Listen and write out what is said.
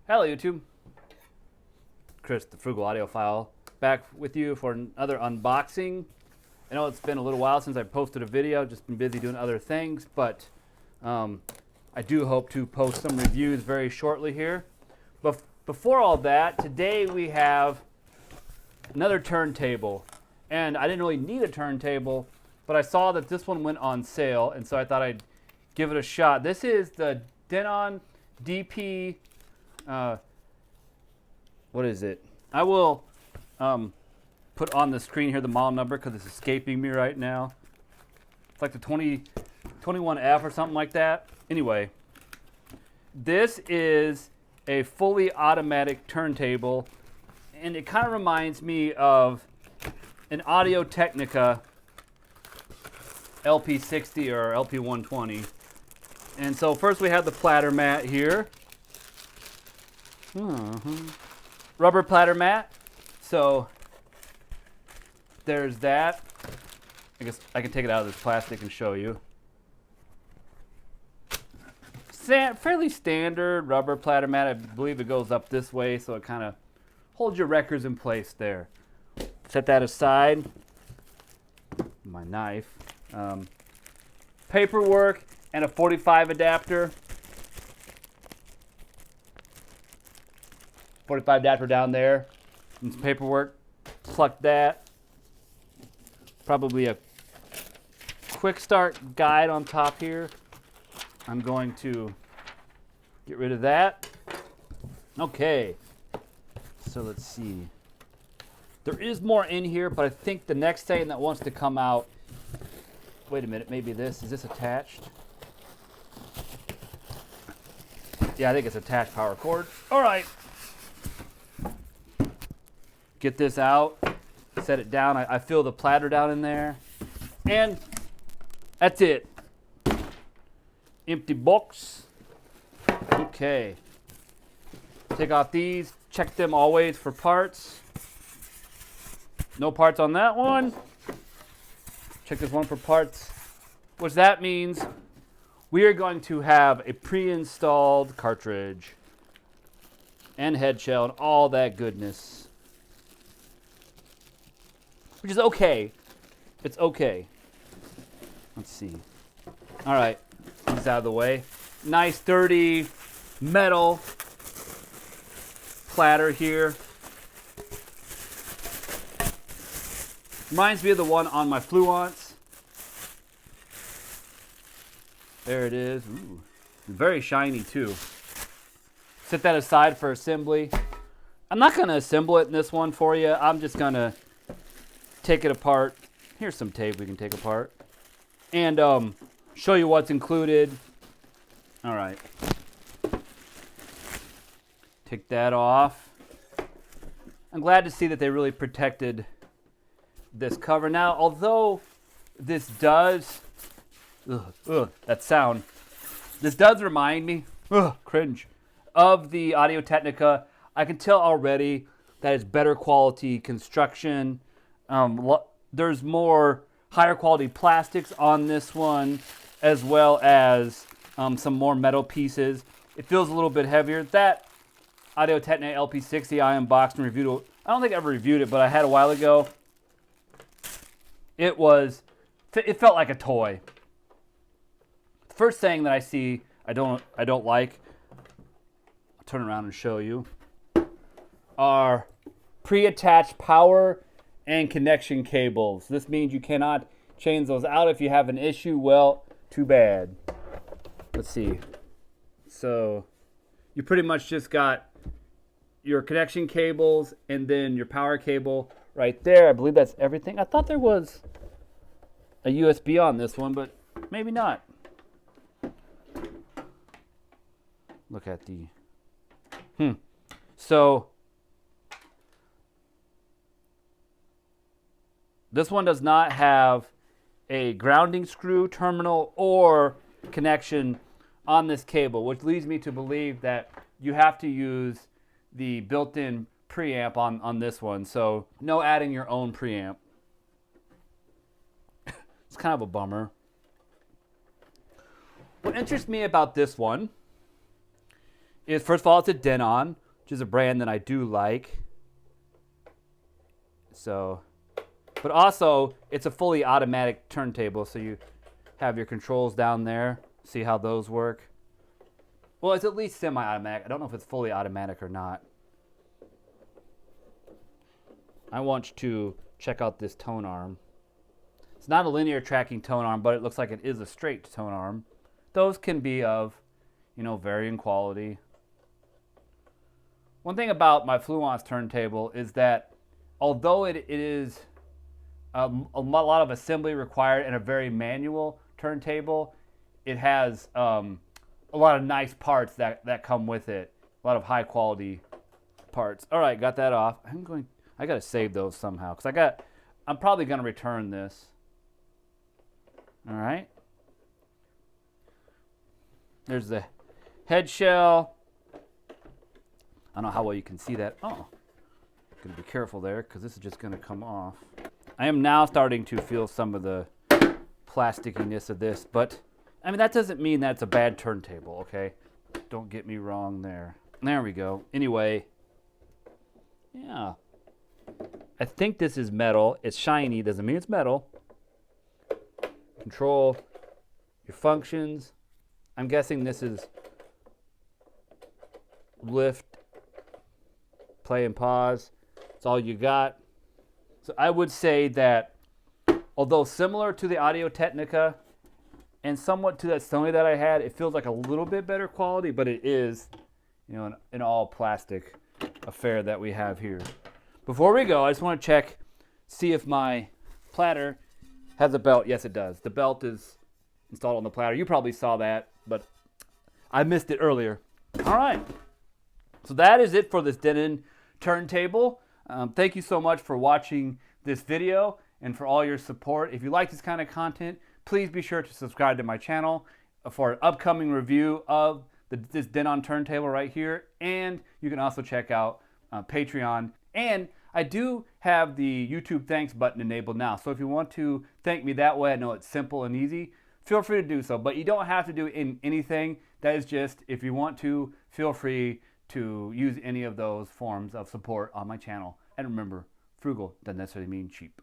Hello YouTube, Chris the Frugal Audiophile, back with you for another unboxing. I know it's been a little while since I posted a video, just been busy doing other things, but I do hope to post some reviews very shortly here. But before all that, today we have another turntable. And I didn't really need a turntable, but I saw that this one went on sale, and so I thought I'd give it a shot. This is the Denon DP, what is it? I will put on the screen here the model number because it's escaping me right now. It's like the 29F or something like that. Anyway, this is a fully automatic turntable, and it kind of reminds me of an Audio-Technica LP60 or LP120. And so first we have the platter mat here. Rubber platter mat. So there's that. I guess I can take it out of this plastic and show you. Fairly standard rubber platter mat. I believe it goes up this way, so it kind of holds your records in place there. Set that aside. My knife. Paperwork and a 45 adapter. 45 adapter down there. And some paperwork. Pluck that. Probably a quick start guide on top here. I'm going to get rid of that. Okay. So let's see. There is more in here, but I think the next thing that wants to come out. Wait a minute, maybe this. Is this attached? Yeah, I think it's attached power cord. All right. Get this out. Set it down. I feel the platter down in there. And that's it. Empty box. Okay. Take off these. Check them always for parts. No parts on that one. Check this one for parts. Which that means we are going to have a pre-installed cartridge and head shell and all that goodness. Which is okay. It's okay. Let's see. All right. This out of the way. Nice, dirty metal platter here. Reminds me of the one on my Fluence. There it is. Ooh, very shiny too. Set that aside for assembly. I'm not going to assemble it in this one for you. I'm just going to take it apart. Here's some tape we can take apart. And show you what's included. All right. Take that off. I'm glad to see that they really protected this cover. Now, although this does, that sound, this does remind me, cringe, of the Audio-Technica. I can tell already that it's better quality construction. There's more higher quality plastics on this one, as well as some more metal pieces. It feels a little bit heavier. That Audio-Technica LP60 I unboxed and reviewed. I don't think I ever reviewed it, but I had a while ago. It felt like a toy. The first thing that I see I don't like, I'll turn around and show you, are pre-attached power and connection cables. This means you cannot change those out if you have an issue. Well, too bad. Let's see. So you pretty much just got your connection cables and then your power cable right there. I believe that's everything. I thought there was a USB on this one, but maybe not. Look at the... So this one does not have a grounding screw terminal or connection on this cable, which leads me to believe that you have to use the built-in preamp on this one. So no adding your own preamp. It's kind of a bummer. What interests me about this one is, first of all, it's a Denon, which is a brand that I do like. So, but also, it's a fully automatic turntable, so you have your controls down there. See how those work? Well, it's at least semi-automatic. I don't know if it's fully automatic or not. I want you to check out this tone arm. It's not a linear tracking tone arm, but it looks like it is a straight tone arm. Those can be of, varying quality. One thing about my Fluence turntable is that although it is a lot of assembly required and a very manual turntable, it has a lot of nice parts that come with it. A lot of high quality parts. All right, got that off. I got to save those somehow because I'm probably going to return this. All right. There's the head shell. I don't know how well you can see that. Oh, gonna be careful there because this is just gonna come off. I am now starting to feel some of the plasticiness of this, but I mean that doesn't mean that it's a bad turntable, okay? Don't get me wrong there. There we go. Anyway, yeah. I think this is metal. It's shiny, doesn't mean it's metal. Control your functions. I'm guessing this is lift, play and pause. That's all you got. So I would say that although similar to the Audio-Technica and somewhat to that Sony that I had, it feels like a little bit better quality, but it is, an all plastic affair that we have here. Before we go, I just want to see if my platter has a belt. Yes, it does. The belt is installed on the platter. You probably saw that, but I missed it earlier. All right. So that is it for this Denon turntable. Thank you so much for watching this video and for all your support. If you like this kind of content, please be sure to subscribe to my channel for an upcoming review of this Denon turntable right here. And you can also check out Patreon. And I do have the YouTube thanks button enabled now. So if you want to thank me that way, I know it's simple and easy, feel free to do so. But you don't have to do anything. That is just, if you want to, feel free to use any of those forms of support on my channel. And remember, frugal doesn't necessarily mean cheap.